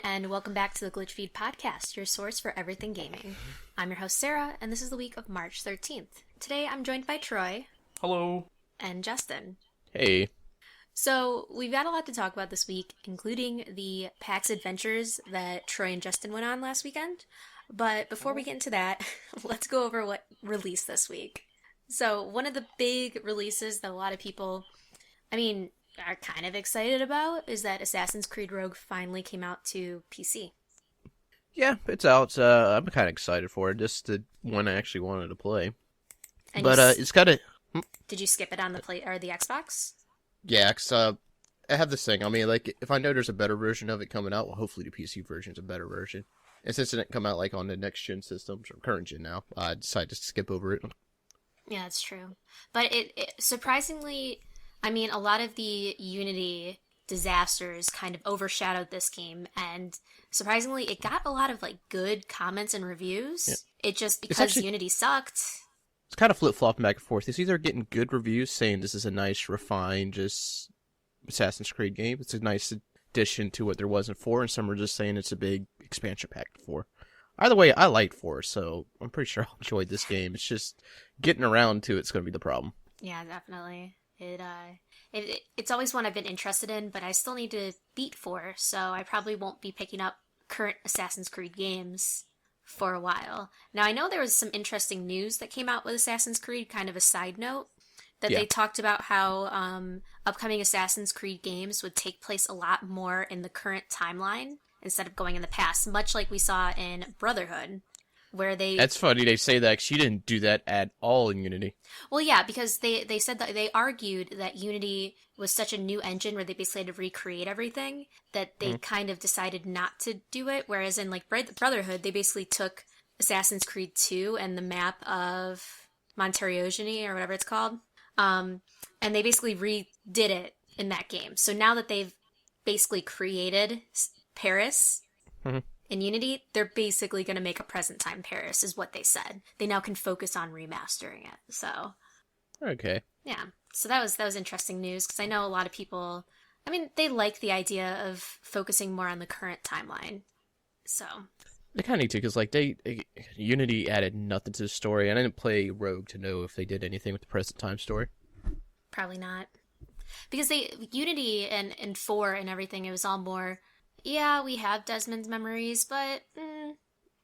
And welcome back to the GlitchFeed podcast, your source for everything gaming. I'm your host, Sarah, and this is the week of March 13th. Today, I'm joined by Troy. Hello. And Justin. Hey. So, we've got a lot to talk about this week, including the PAX adventures that Troy and Justin went on last weekend. But before we get into that, let's go over what released this week. So, one of the big releases that a lot of people, are kind of excited about is that Assassin's Creed Rogue finally came out to PC. Yeah, it's out. I'm kind of excited for it. Just the one I actually wanted to play. And But it's got a... Did you skip it on the the Xbox? Yeah, 'cause I have this thing. If I know there's a better version of it coming out, well, hopefully the PC version's a better version. And since it didn't come out, on the next-gen systems, or current-gen now, I decided to skip over it. Yeah, that's true. But it surprisingly... a lot of the Unity disasters kind of overshadowed this game, and surprisingly, it got a lot of, good comments and reviews. Yeah. It just, because Unity sucked. It's kind of flip-flopping back and forth. It's either getting good reviews saying this is a nice, refined, just Assassin's Creed game. It's a nice addition to what there wasn't 4, and some are just saying it's a big expansion pack to 4. Either way, I liked 4, so I'm pretty sure I'll enjoy this game. It's just getting around to it's going to be the problem. Yeah, definitely. It's always one I've been interested in, but I still need to beat 4, so I probably won't be picking up current Assassin's Creed games for a while. Now, I know there was some interesting news that came out with Assassin's Creed, kind of a side note, that they talked about how upcoming Assassin's Creed games would take place a lot more in the current timeline instead of going in the past, much like we saw in Brotherhood. Where they... That's funny they say that, 'cause she didn't do that at all in Unity. Well, yeah, because they said that they argued that Unity was such a new engine where they basically had to recreate everything that they kind of decided not to do it. Whereas in Brotherhood, they basically took Assassin's Creed 2 and the map of Monterrey or whatever it's called, and they basically redid it in that game. So now that they've basically created Paris. In Unity, they're basically going to make a present time Paris, is what they said. They now can focus on remastering it. So, okay, yeah. So that was interesting news, because I know a lot of people. They like the idea of focusing more on the current timeline. So they kind of need to, because Unity added nothing to the story, and I didn't play Rogue to know if they did anything with the present time story. Probably not, because Unity and 4 and everything, it was all more. Yeah, we have Desmond's memories, but...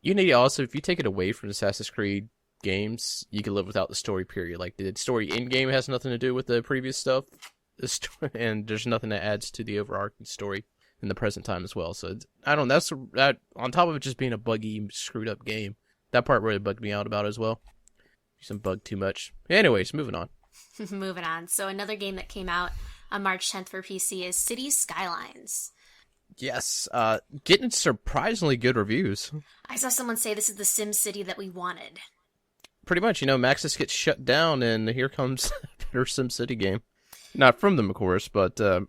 Unity also, if you take it away from Assassin's Creed games, you can live without the story, period. The story in-game has nothing to do with the previous stuff, and there's nothing that adds to the overarching story in the present time as well. So, I don't know, that on top of it just being a buggy, screwed-up game, that part really bugged me out about it as well. Some bug too much. Anyways, moving on. Moving on. So, another game that came out on March 10th for PC is Cities Skylines. Yes, getting surprisingly good reviews. I saw someone say this is the Sim City that we wanted. Pretty much, Maxis gets shut down, and here comes a better Sim City game. Not from them, of course, but I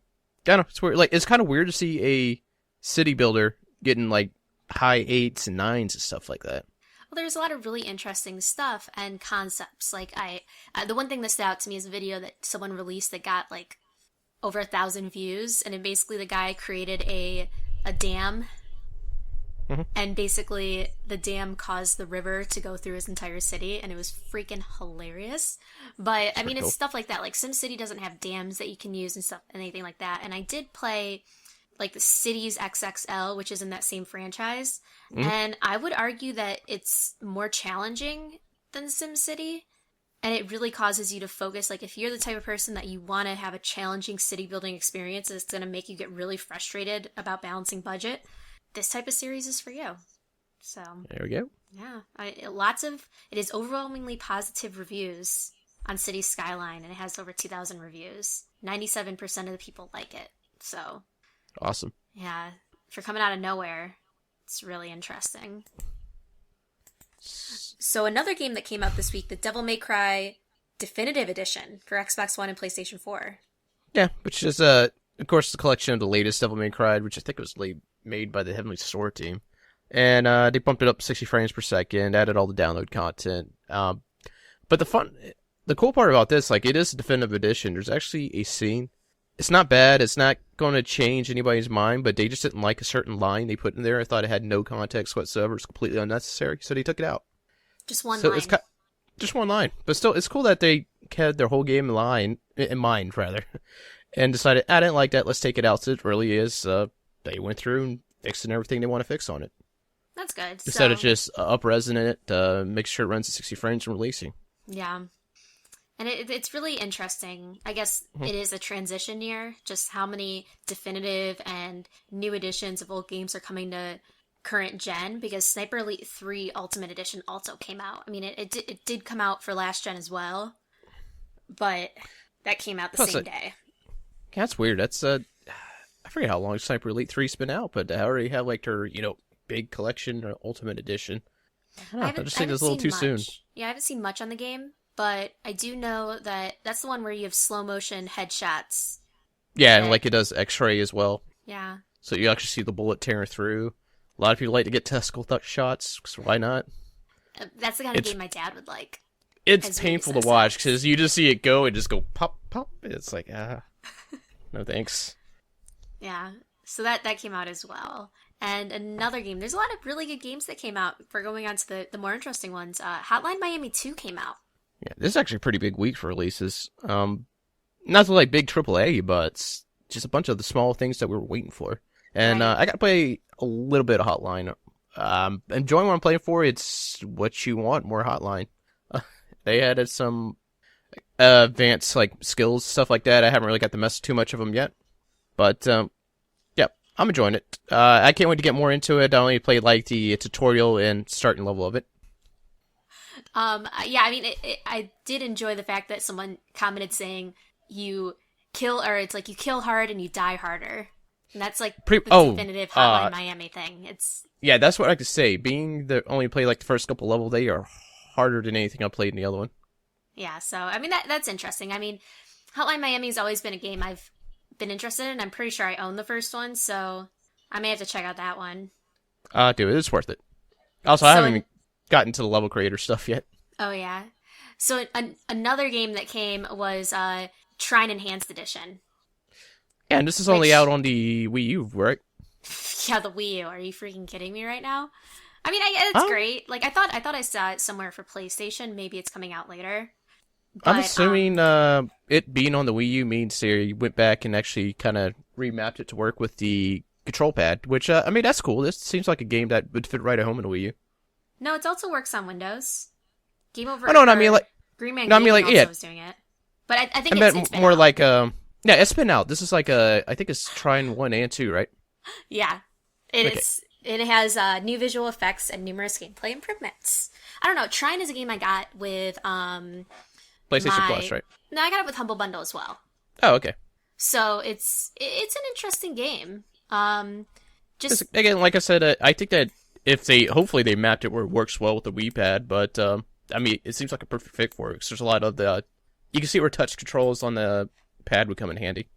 don't know, it's weird. It's kind of weird to see a city builder getting high 8s and 9s and stuff like that. Well, there's a lot of really interesting stuff and concepts. The one thing that stood out to me is a video that someone released that got over 1,000 views, and basically the guy created a dam, and basically the dam caused the river to go through his entire city, and it was freaking hilarious. But it's cool. stuff like that. SimCity doesn't have dams that you can use and stuff, anything like that. And I did play the Cities XXL, which is in that same franchise, and I would argue that it's more challenging than SimCity. And it really causes you to focus. If you're the type of person that you want to have a challenging city building experience that's going to make you get really frustrated about balancing budget, this type of series is for you. So there we go. Yeah, it is overwhelmingly positive reviews on Cities Skyline, and it has over 2,000 reviews. 97% of the people like it. So awesome. Yeah, for coming out of nowhere, it's really interesting. So another game that came out this week, the Devil May Cry Definitive Edition for Xbox One and PlayStation 4. Yeah, which is, of course, the collection of the latest Devil May Cry, which I think was made by the Heavenly Sword team. And they bumped it up 60 frames per second, added all the download content. But the cool part about this, it is a Definitive Edition. There's actually a scene. It's not bad. It's not going to change anybody's mind, but they just didn't like a certain line they put in there. I thought it had no context whatsoever. It's completely unnecessary, so they took it out. Just one So line. it's just one line, but still, it's cool that they had their whole game in mind, rather, and decided, I didn't like that. Let's take it out. So it really is. They went through and fixed everything they want to fix on it. That's good. Instead of just up-resing it, make sure it runs at 60 frames and releasing. Yeah. And it's really interesting. I guess it is a transition year, just how many definitive and new editions of old games are coming to current gen, because Sniper Elite 3 Ultimate Edition also came out. I mean, it did come out for last gen as well, but that came out the same day. That's weird. That's, I forget how long Sniper Elite 3's been out, but they already have, like, their, big collection or Ultimate Edition. I just think it's a little too soon. Yeah, I haven't seen much on the game. But I do know that that's the one where you have slow motion headshots. Yeah, and like it does X-ray as well. Yeah. So you actually see the bullet tearing through. A lot of people like to get testicle shots, because why not? That's the kind of game my dad would like. It's painful to watch, because you just see it go and just go pop, pop. It's like, no thanks. Yeah, so that came out as well. And another game, there's a lot of really good games that came out. For going on to the more interesting ones, Hotline Miami 2 came out. Yeah, this is actually a pretty big week for releases. Not like big AAA, but it's just a bunch of the small things that we were waiting for. And right. I got to play a little bit of Hotline. Enjoying what I'm playing for. It's what you want, more Hotline. They added some advanced like skills, stuff like that. I haven't really got to mess too much of them yet. But yeah, I'm enjoying it. I can't wait to get more into it. I only played like the tutorial and starting level of it. Yeah, I mean, I did enjoy the fact that someone commented saying you kill hard and you die harder. And that's like the definitive Hotline Miami thing. Yeah, that's what I could say. Being the only play like the first couple levels, they are harder than anything I played in the other one. Yeah, so I mean that's interesting. I mean, Hotline Miami has always been a game I've been interested in. I'm pretty sure I own the first one, so I may have to check out that one. Do it. It's worth it. Also, I haven't even gotten to the level creator stuff yet. Oh, yeah. So another game that came was Trine Enhanced Edition. Yeah, and this is only out on the Wii U, right? Yeah, the Wii U. Are you freaking kidding me right now? I mean, it's great. Like, I thought I saw it somewhere for PlayStation. Maybe it's coming out later. But, I'm assuming it being on the Wii U means they went back and actually kind of remapped it to work with the control pad, which, I mean, that's cool. This seems like a game that would fit right at home in the Wii U. No, it also works on Windows. Game Over. Oh, no, I mean, like... Green Man no, I mean, like, also was doing it. But I think it's been more out. like, yeah, it's been out. This is like I think it's Trine 1 and 2, right? Yeah. It has new visual effects and numerous gameplay improvements. I don't know. Trine is a game I got with PlayStation Plus, right? No, I got it with Humble Bundle as well. Oh, okay. So it's an interesting game. Just again, like I said, I think that if hopefully they mapped it where it works well with the Wii Pad, but I mean, it seems like a perfect fit for it because there's a lot of you can see where touch controls on the pad would come in handy.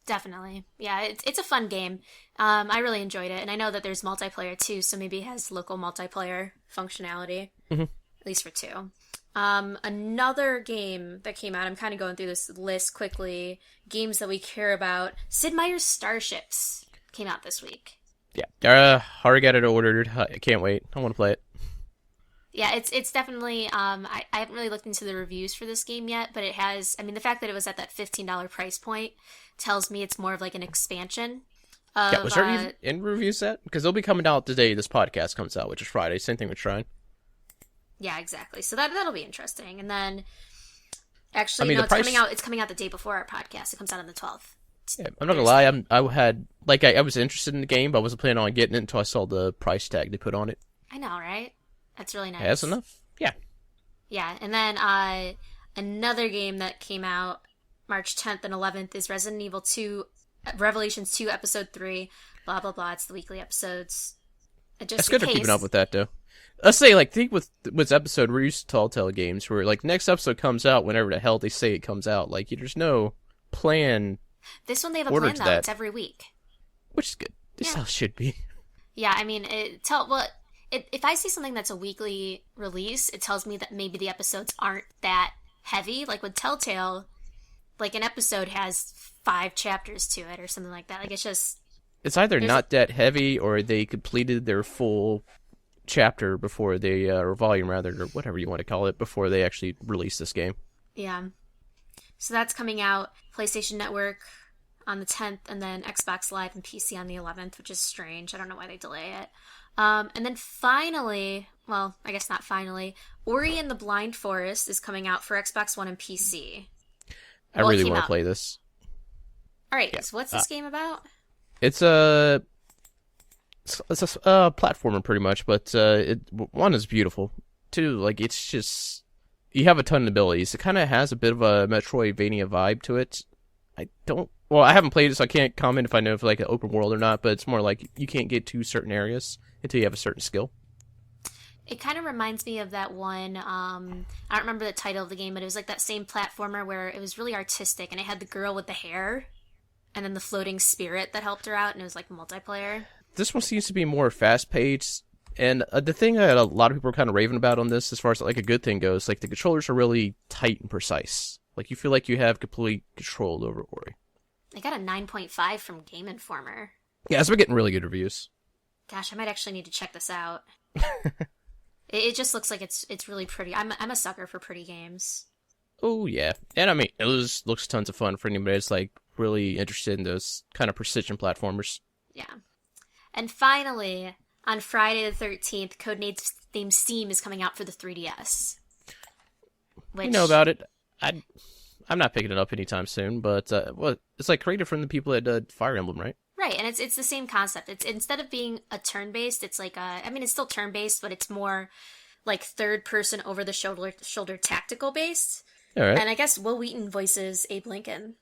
Definitely. Yeah, it's a fun game. I really enjoyed it, and I know that there's multiplayer too, so maybe it has local multiplayer functionality, at least for 2. Another game that came out, I'm kind of going through this list quickly, games that we care about. Sid Meier's Starships came out this week. Yeah, already got it ordered. I can't wait. I want to play it. Yeah, it's definitely, I haven't really looked into the reviews for this game yet, but it has, I mean, the fact that it was at that $15 price point tells me it's more of like an expansion of... Yeah, was there even in reviews set? Because they'll be coming out the day this podcast comes out, which is Friday. Same thing with Trine. Yeah, exactly. So that'll be interesting. And then, actually, it's coming out the day before our podcast. It comes out on the 12th. Yeah, I'm not gonna lie. I was interested in the game, but I wasn't planning on getting it until I saw the price tag they put on it. I know, right? That's really nice. Yeah, that's enough. Yeah. Yeah, and then another game that came out March 10th and 11th is Resident Evil 2, Revelations 2, Episode 3, blah, blah, blah. It's the weekly episodes. It's good for keeping up with that, though. Let's say, like, think with episode, we're used to Telltale games where, like, next episode comes out whenever the hell they say it comes out. Like, there's no plan. This one they have a plan, though. It's every week. Which is good. This how it should be. Yeah, I mean, if I see something that's a weekly release, it tells me that maybe the episodes aren't that heavy. Like with Telltale, like an episode has 5 chapters to it or something like that. Like it's just It's either there's not that heavy or they completed their full chapter before they, or volume rather, or whatever you want to call it, before they actually release this game. yeah. So that's coming out PlayStation Network on the 10th, and then Xbox Live and PC on the 11th, which is strange. I don't know why they delay it. And then finally, well, I guess not finally, Ori and the Blind Forest is coming out for Xbox One and PC. I really want to play this. All right, so what's this game about? It's a platformer pretty much, but one is beautiful. Two, like it's just you have a ton of abilities. It kind of has a bit of a Metroidvania vibe to it. I haven't played it, so I can't comment if I know if like an open world or not. But it's more like you can't get to certain areas until you have a certain skill. It kind of reminds me of that one. I don't remember the title of the game, but it was like that same platformer where it was really artistic, and it had the girl with the hair, and then the floating spirit that helped her out, and it was like multiplayer. This one seems to be more fast-paced, and the thing that a lot of people are kind of raving about on this, as far as like a good thing goes, like the controllers are really tight and precise. Like you feel like you have complete control over Ori. I got a 9.5 from Game Informer. Yeah, it's been getting really good reviews. Gosh, I might actually need to check this out. It just looks like it's really pretty. I'm a sucker for pretty games. Oh yeah, and I mean it looks tons of fun for anybody that's like really interested in those kind of precision platformers. Yeah. And finally, on Friday the 13th, Codename Steam is coming out for the 3DS. Which... You know about it. I'm not picking it up anytime soon, but it's like created from the people that did Fire Emblem, right? Right, and it's the same concept. It's instead of being a turn-based, it's like it's still turn-based, but it's more like third-person over-the-shoulder tactical-based. All right. And I guess Will Wheaton voices Abe Lincoln.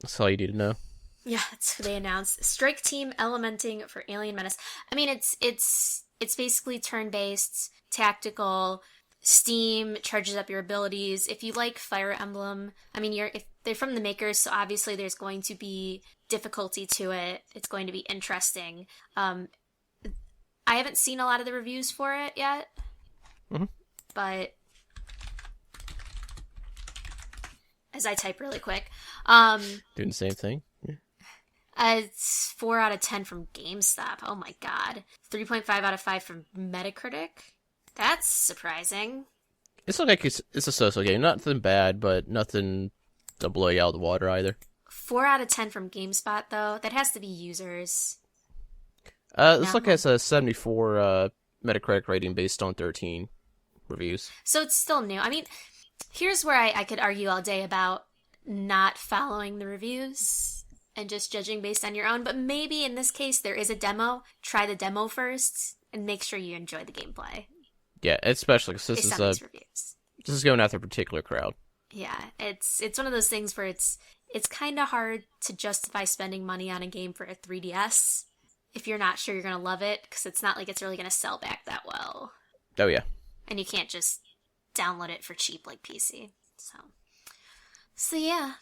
That's all you need to know. Yeah, that's who they announced. Strike Team Elementing for Alien Menace. I mean, it's basically turn-based, tactical. Steam charges up your abilities. If you like Fire Emblem, I mean, if they're from the makers, so obviously there's going to be difficulty to it. It's going to be interesting. I haven't seen a lot of the reviews for it yet, but as I type really quick, doing the same thing. It's 4 out of 10 from GameStop. Oh my god. 3.5 out of 5 from Metacritic. That's surprising. It's like it's a social game. Nothing bad, but nothing to blow you out of the water either. 4 out of 10 from GameSpot, though. That has to be users. This look has a 74 Metacritic rating based on 13 reviews. So it's still new. I mean, here's where I could argue all day about not following the reviews and just judging based on your own. But maybe in this case, there is a demo. Try the demo first and make sure you enjoy the gameplay. Yeah, especially because this is going after a particular crowd. Yeah, it's one of those things where it's kind of hard to justify spending money on a game for a 3DS if you're not sure you're going to love it, because it's not like it's really going to sell back that well. Oh, yeah. And you can't just download it for cheap like PC. So yeah.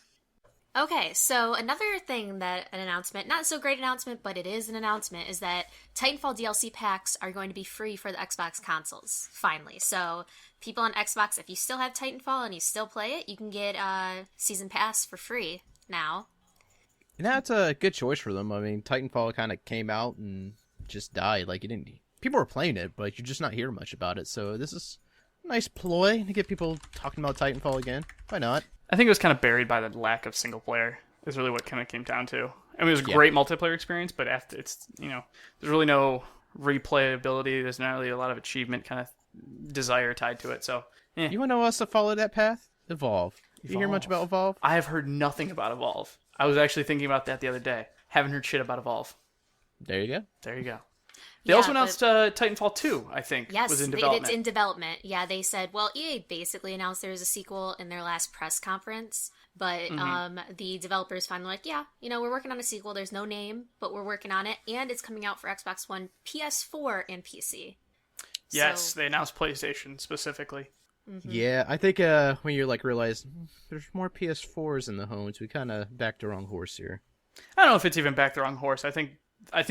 Okay, so another thing an announcement, not so great announcement, but it is an announcement, is that Titanfall DLC packs are going to be free for the Xbox consoles, finally. So people on Xbox, if you still have Titanfall and you still play it, you can get a Season Pass for free now. And that's a good choice for them. I mean, Titanfall kind of came out and just died. Like, people were playing it, but you're just not hearing much about it. So this is a nice ploy to get people talking about Titanfall again. Why not? I think it was kind of buried by the lack of single player. Is really what kind of came down to. I mean, it was a great multiplayer experience, but after there's really no replayability. There's not really a lot of achievement kind of desire tied to it. So, You want to know us to follow that path? Evolve. You hear much about Evolve? I have heard nothing about Evolve. I was actually thinking about that the other day. Haven't heard shit about Evolve. There you go. There you go. They also announced Titanfall 2, I think, was in development. It's in development. Yeah, they said, well, EA basically announced there was a sequel in their last press conference, but the developers finally like, we're working on a sequel. There's no name, but we're working on it, and it's coming out for Xbox One, PS4, and PC. Yes, they announced PlayStation specifically. Mm-hmm. Yeah, I think when you realize there's more PS4s in the homes, we kind of backed the wrong horse here. I don't know if it's even backed the wrong horse. I think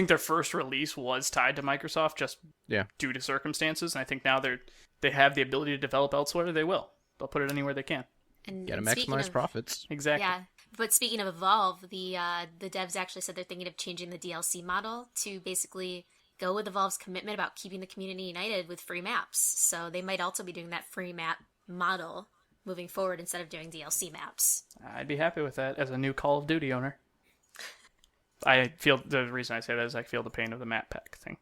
their first release was tied to Microsoft just due to circumstances, and I think now they have the ability to develop elsewhere. They will. They'll put it anywhere they can. And gotta maximize profits. Exactly. Yeah. But speaking of Evolve, the devs actually said they're thinking of changing the DLC model to basically go with Evolve's commitment about keeping the community united with free maps. So they might also be doing that free map model moving forward instead of doing DLC maps. I'd be happy with that as a new Call of Duty owner. I feel the reason I say that is I feel the pain of the map pack thing.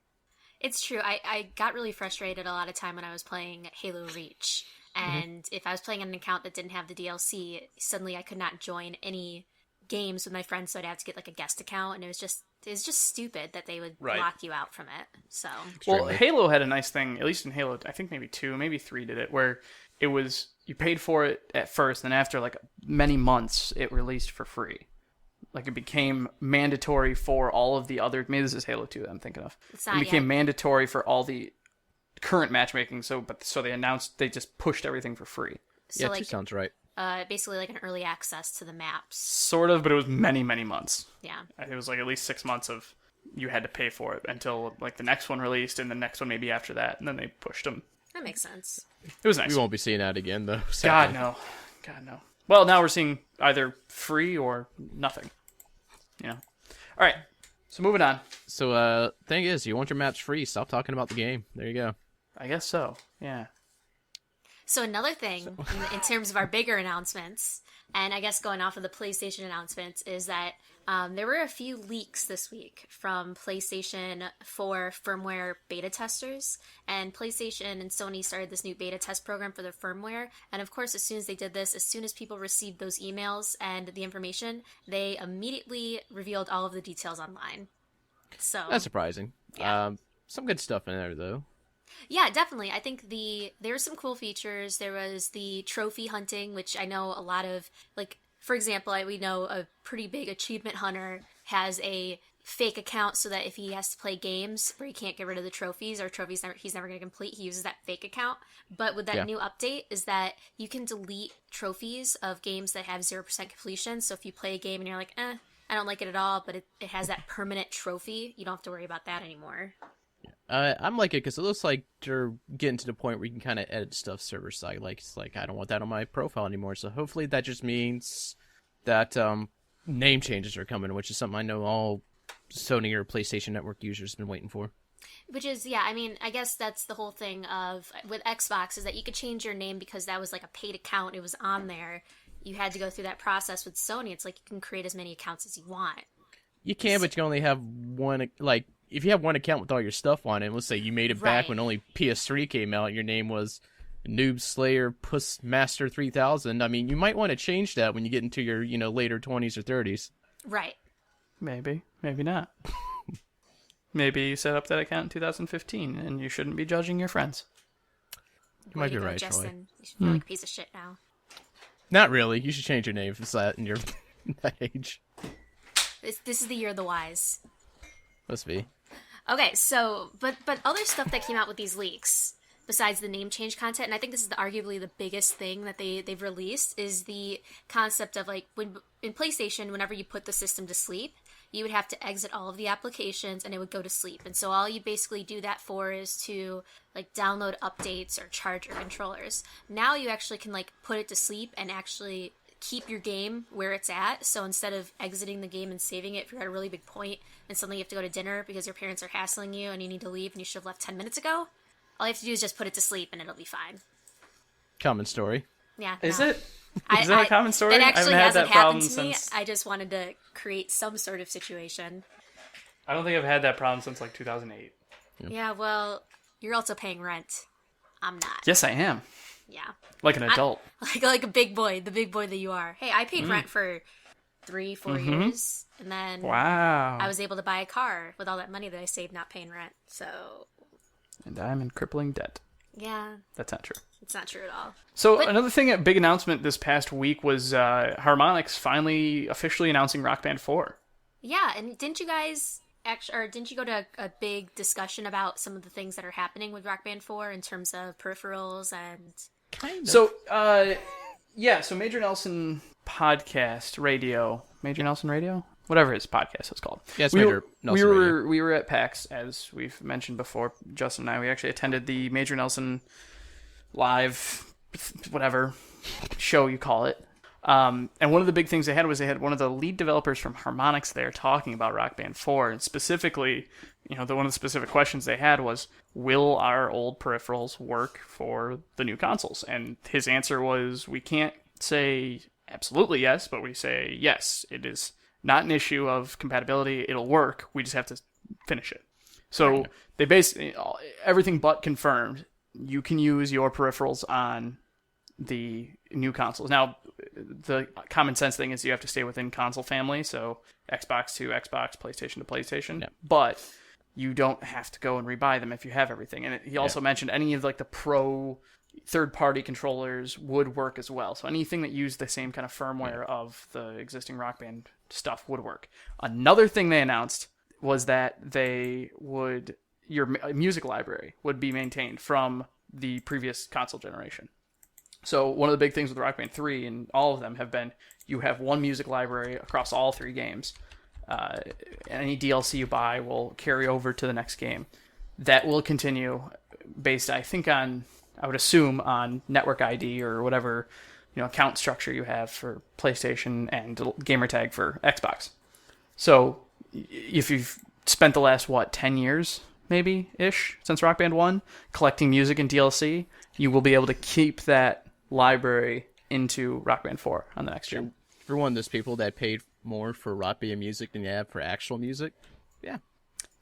It's true. I got really frustrated a lot of time when I was playing Halo Reach. And if I was playing on an account that didn't have the DLC, suddenly I could not join any games with my friends, so I'd have to get like a guest account, and it was just stupid that they would lock you out from it. So well, Halo had a nice thing, at least in Halo, I think maybe 2, maybe 3 did it, where it was you paid for it at first, and after like many months, it released for free. Like, it became mandatory for all of the other... Maybe this is Halo 2 that I'm thinking of. It became mandatory for all the current matchmaking, so they announced... They just pushed everything for free. So, yeah, like, 2 sounds right. Basically like an early access to the maps. Sort of, but it was many, many months. Yeah. It was like at least 6 months of... You had to pay for it until like the next one released, and the next one maybe after that, and then they pushed them. That makes sense. It was nice. We won't be seeing that again, though. Sadly. God, no. Well, now we're seeing either free or nothing. You know. All right. So moving on. So, thing is, you want your maps free, stop talking about the game. There you go. I guess so. Yeah. So another thing, in terms of our bigger announcements, and I guess going off of the PlayStation announcements, is that there were a few leaks this week from PlayStation 4 firmware beta testers, and PlayStation and Sony started this new beta test program for their firmware, and of course, as soon as they did this, as soon as people received those emails and the information, they immediately revealed all of the details online. So that's surprising. Yeah. Some good stuff in there, though. Yeah, definitely. I think there were some cool features. There was the trophy hunting, which I know a lot of, like, for example, we know a pretty big achievement hunter has a fake account so that if he has to play games where he can't get rid of the trophies or trophies he's never going to complete, he uses that fake account. But with that new update is that you can delete trophies of games that have 0% completion. So if you play a game and you're like, I don't like it at all, but it has that permanent trophy, you don't have to worry about that anymore. I'm like it because it looks like they're getting to the point where you can kind of edit stuff server side. Like, it's like, I don't want that on my profile anymore. So hopefully that just means that name changes are coming, which is something I know all Sony or PlayStation Network users have been waiting for. Which is, yeah, I mean, I guess that's the whole thing with Xbox is that you could change your name because that was like a paid account. It was on there. You had to go through that process. With Sony, it's like you can create as many accounts as you want. You can, but you can only have one, like, if you have one account with all your stuff on it, let's say you made it back when only PS3 came out, your name was Noob Slayer Puss Master 3000. I mean, you might want to change that when you get into your, later 20s or 30s. Right. Maybe not. Maybe you set up that account in 2015 and you shouldn't be judging your friends. You might be right, Justin. You should feel like a piece of shit now. Not really. You should change your name if it's that in your that age. This is the year of the wise. Must be. Okay, so, but other stuff that came out with these leaks, besides the name change content, and I think this is arguably the biggest thing that they've released, is the concept of, like, when in PlayStation, whenever you put the system to sleep, you would have to exit all of the applications and it would go to sleep. And so all you basically do that for is to, like, download updates or charge your controllers. Now you actually can, like, put it to sleep and actually keep your game where it's at. So instead of exiting the game and saving it, if you're at a really big point and suddenly you have to go to dinner because your parents are hassling you and you need to leave and you should have left 10 minutes ago, all you have to do is just put it to sleep and it'll be fine. Common story. Yeah. Is it? Is that a common story? It actually hasn't happened to me. Since... I just wanted to create some sort of situation. I don't think I've had that problem since like 2008. Yeah, well, you're also paying rent. I'm not. Yes, I am. Yeah. Like an adult. Like a big boy, the big boy that you are. Hey, I paid rent for 3-4 years, and then wow, I was able to buy a car with all that money that I saved not paying rent. So. And I'm in crippling debt. Yeah. That's not true. It's not true at all. So another thing, a big announcement this past week was Harmonix finally officially announcing Rock Band 4. Yeah, and didn't you guys didn't you go to a big discussion about some of the things that are happening with Rock Band 4 in terms of peripherals and... Kind of. So, so Major Nelson podcast radio, Major Nelson Radio, whatever his podcast is called. Yeah, it's Major Nelson Radio. We were at PAX, as we've mentioned before. Justin and I, we actually attended the Major Nelson live, whatever show you call it. And one of the big things they had was they had one of the lead developers from Harmonix there talking about Rock Band 4, and specifically, one of the specific questions they had was, will our old peripherals work for the new consoles? And his answer was, we can't say absolutely yes, but we say yes, it is not an issue of compatibility, it'll work, we just have to finish it. So they basically, everything but confirmed, you can use your peripherals on the new consoles. Now, the common sense thing is you have to stay within console family, so Xbox to Xbox, PlayStation to PlayStation. Yeah. But you don't have to go and rebuy them if you have everything. And he also mentioned any of like the pro third-party controllers would work as well. So anything that used the same kind of firmware of the existing Rock Band stuff would work. Another thing they announced was that your music library would be maintained from the previous console generation. So one of the big things with Rock Band 3 and all of them have been you have one music library across all 3 games. Any DLC you buy will carry over to the next game. That will continue based, I think, I would assume, on network ID or whatever account structure you have for PlayStation and gamertag for Xbox. So if you've spent the last, 10 years, maybe-ish, since Rock Band 1, collecting music and DLC, you will be able to keep that library into Rock Band 4 on the next gen. For one of those people that paid more for Rock Band music than you have for actual music, yeah.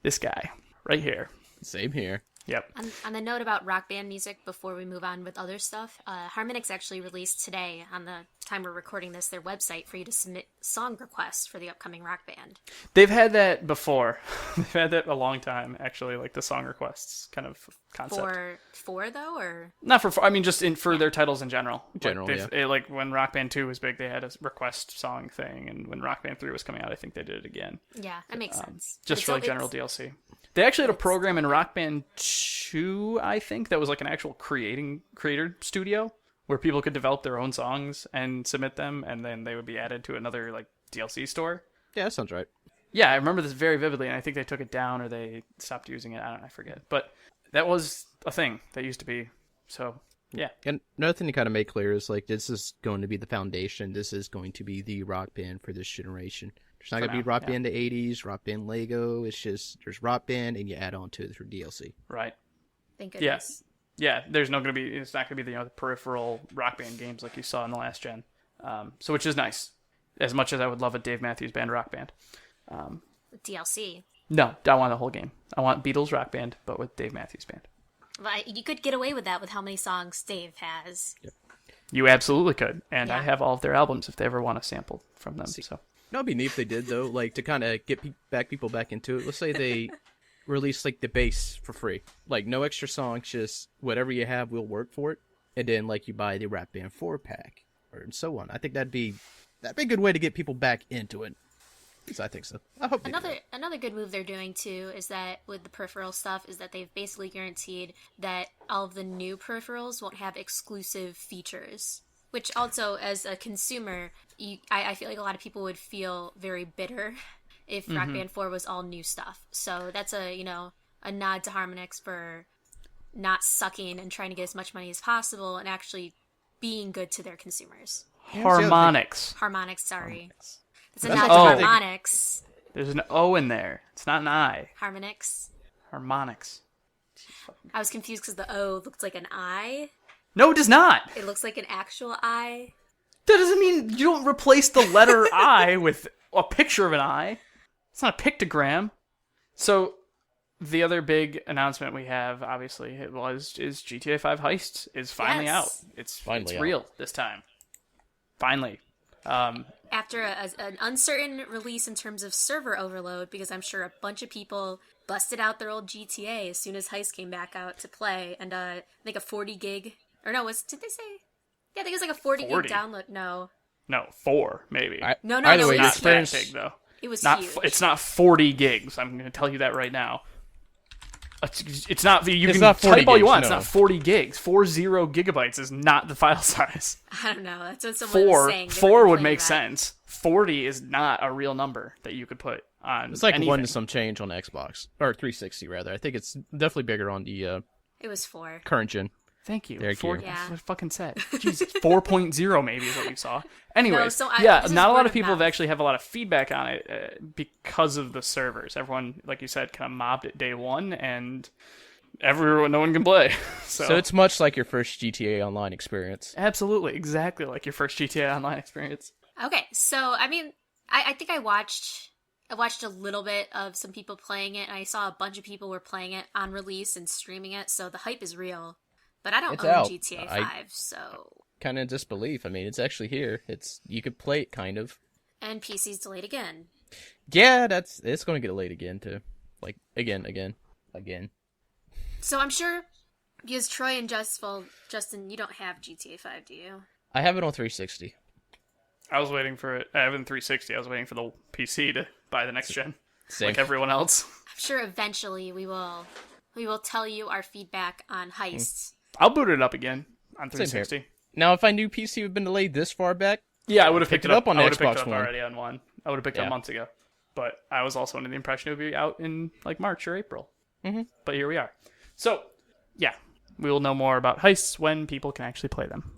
This guy, right here. Same here. Yep. On the note about Rock Band music, before we move on with other stuff, Harmonix actually released today, on the time we're recording this, their website for you to submit song requests for the upcoming Rock Band. They've had that before. They've had that a long time, actually, like the song requests kind of concept. For 4, though, or? Not for 4, I mean just for their titles in general. Like when Rock Band 2 was big, they had a request song thing, and when Rock Band 3 was coming out, I think they did it again. Yeah, that makes sense. Just for general DLC. They actually had a program in Rock Band 2, I think, that was like an actual creator studio where people could develop their own songs and submit them, and then they would be added to another like DLC store. Yeah, that sounds right. Yeah, I remember this very vividly, and I think they took it down or they stopped using it. I forget. But that was a thing that used to be. So, yeah. And another thing to kind of make clear is like this is going to be the foundation. This is going to be the Rock Band for this generation. There's not going to be Rock Band the 80s, Rock Band Lego. It's just, there's Rock Band, and you add on to it through DLC. Right. Thank goodness. Yes. Yeah, it's not going to be the peripheral Rock Band games like you saw in the last gen. So which is nice. As much as I would love a Dave Matthews Band Rock Band. DLC. No, I want the whole game. I want Beatles Rock Band, but with Dave Matthews Band. Well, you could get away with that with how many songs Dave has. Yep. You absolutely could. And Yeah. I have all of their albums if they ever want to sample from them. So. That'd be neat if they did, though, like, to kind of get people back into it. Let's say they release, like, the bass for free. Like, no extra songs, just whatever you have will work for it. And then, like, you buy the Rock Band 4-pack, or so on. I think that'd be a good way to get people back into it. I think so. I hope Another good move they're doing, too, is that with the peripheral stuff, is that they've basically guaranteed that all of the new peripherals won't have exclusive features. Which also, as a consumer, I feel like a lot of people would feel very bitter if Rock Band 4 was all new stuff. So that's a nod to Harmonix for not sucking and trying to get as much money as possible and actually being good to their consumers. Harmonix. Harmonix, sorry. Harmonix. It's a nod to Harmonix. There's an O in there. It's not an I. Harmonix. Harmonix. I was confused because the O looked like an I. No, it does not. It looks like an actual eye. That doesn't mean you don't replace the letter I with a picture of an eye. It's not a pictogram. So the other big announcement we have, obviously, is GTA 5 Heist is finally out. It's real this time. Finally. After an uncertain release in terms of server overload, because I'm sure a bunch of people busted out their old GTA as soon as Heist came back out to play, and I think a 40 gig, or no, did they say? Yeah, I think it was like a 40 gig download. No, 4 maybe. No, it was it not was that huge. big though. It was not. huge. It's not 40 gigs. I'm going to tell you that right now. It's not. You it's can not 40 type all you gigs, want. no. It's not 40 gigs. 40 gigabytes is not the file size. I don't know. That's what someone was saying. They 4 were would complaining make about. sense. 40 is not a real number that you could put on. It's like anything. 1 to some change on Xbox, or 360 rather. I think it's definitely bigger on the It was 4. current gen. Thank you. Thank you. That's what I fucking said. Jesus, 4.0 maybe is what you saw. Anyways, No, so not a lot of word people of mouth. actually have a lot of feedback on it because of the servers. Everyone, like you said, kind of mobbed it day one, and no one can play. So it's much like your first GTA Online experience. Absolutely, exactly like your first GTA Online experience. Okay, so I mean, I think I watched a little bit of some people playing it, and I saw a bunch of people were playing it on release and streaming it, so the hype is real. But I don't It's own out. GTA 5, so... Kind of disbelief. I mean, it's actually here. You could play it, kind of. And PC's delayed again. Yeah, it's going to get delayed again, too. Like, again. So I'm sure, because Troy and Justin, you don't have GTA 5, do you? I have it on 360. I was waiting for it. I have it in 360. I was waiting for the PC to buy the next gen, Same. like everyone else. I'm sure eventually we will tell you our feedback on heists. I'll boot it up again on Same here. 360. Now, if I knew PC had been delayed this far back, Yeah, I would have picked it up on I would have picked Xbox it up One. already on one. I would have picked it up months ago. But I was also under the impression it would be out in like March or April. Mm-hmm. But here we are. So, yeah, we will know more about heists when people can actually play them.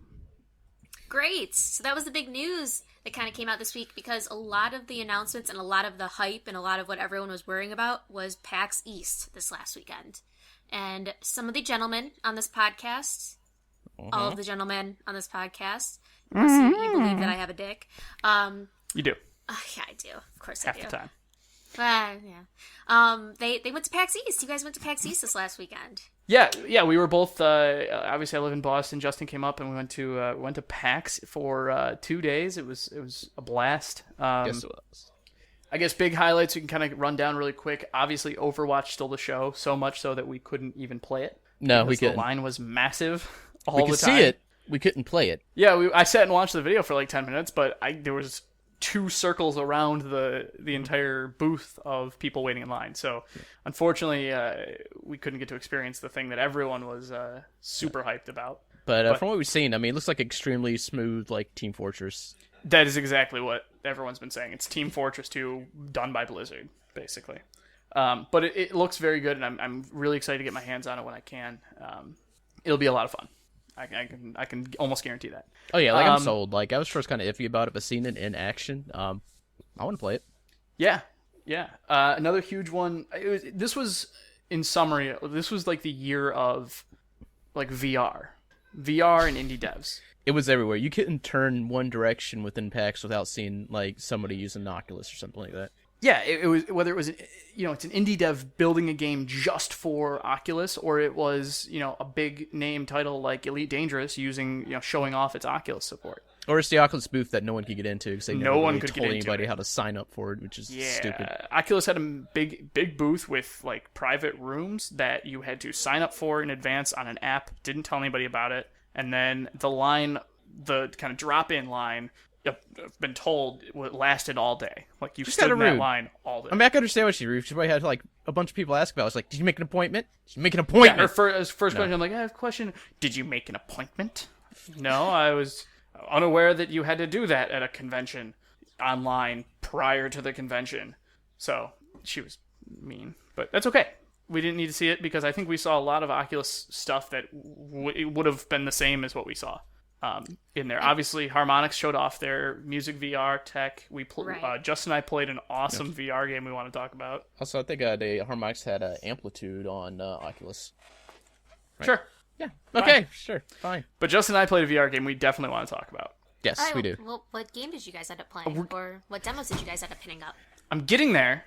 Great! So that was the big news that kind of came out this week, because a lot of the announcements and a lot of the hype and a lot of what everyone was worrying about was PAX East this last weekend. And some of the gentlemen on this podcast, all of the gentlemen on this podcast, you believe that I have a dick. You do. Yeah, I do. Of course Half I do. the time. Yeah. They went to PAX East. You guys went to PAX East this last weekend. Yeah, we were both. Obviously, I live in Boston. Justin came up, and we went to PAX for 2 days. It was a blast. yes, it was. I guess big highlights we can kind of run down really quick. Obviously, Overwatch stole the show, so much so that we couldn't even play it. No, we because couldn't. The line was massive all We the could time. see it. We couldn't play it. Yeah, I sat and watched the video for like 10 minutes, but there was 2 circles around the entire booth of people waiting in line. So, unfortunately, we couldn't get to experience the thing that everyone was super hyped about. But from what we've seen, I mean, it looks like extremely smooth, like Team Fortress. That is exactly what everyone's been saying. It's Team Fortress 2 done by Blizzard, basically. But it looks very good, and I'm really excited to get my hands on it when I can. It'll be a lot of fun. I can almost guarantee that. Oh yeah, like I'm sold. Like I was first kind of iffy about it, but seeing it in action, I want to play it. Yeah. Another huge one. This was, in summary, this was like the year of like VR and indie devs. It was everywhere. You couldn't turn one direction within PAX without seeing like somebody using an Oculus or something like that. Yeah, it was, whether it was, it's an indie dev building a game just for Oculus, or it was, a big name title like Elite Dangerous showing off its Oculus support. Or it's the Oculus booth that no one could get into because they never really told anybody how to sign up for it, which is stupid. Oculus had a big booth with like private rooms that you had to sign up for in advance on an app, didn't tell anybody about it, and then the kind of drop-in line, I've been told it lasted all day. Like you stood in that line all day. I mean, I can understand what she rude. She probably had like a bunch of people ask about it. I was like, "Did you make an appointment? Did you make an appointment?" Yeah, her first question, I'm like, I have a question. Did you make an appointment? No, I was unaware that you had to do that at a convention online prior to the convention. So she was mean, but that's okay. We didn't need to see it because I think we saw a lot of Oculus stuff that would have been the same as what we saw. In there. Obviously, Harmonix showed off their music VR tech. Justin and I played an awesome VR game we want to talk about. Also, I think Harmonix had Amplitude on Oculus. Right? Sure. Yeah. Okay. Sure. Fine. But Justin and I played a VR game we definitely want to talk about. Yes, we do. Well, what game did you guys end up playing? Or what demos did you guys end up pinning up? I'm getting there.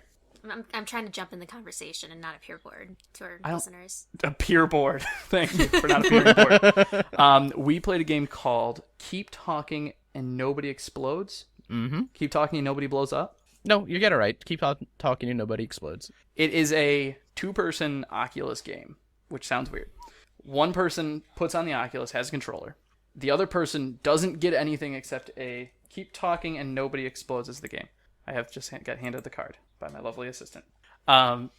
I'm trying to jump in the conversation and not appear bored to our listeners. A peer board. Thank you for not appearing bored. We played a game called Keep Talking and Nobody Explodes. Mm-hmm. Keep Talking and Nobody Blows Up. No, you get it right. Keep talking and nobody explodes. It is a 2-person Oculus game, which sounds weird. One person puts on the Oculus, has a controller. The other person doesn't get anything except a Keep Talking and Nobody Explodes as the game. I have just got handed the card by my lovely assistant. One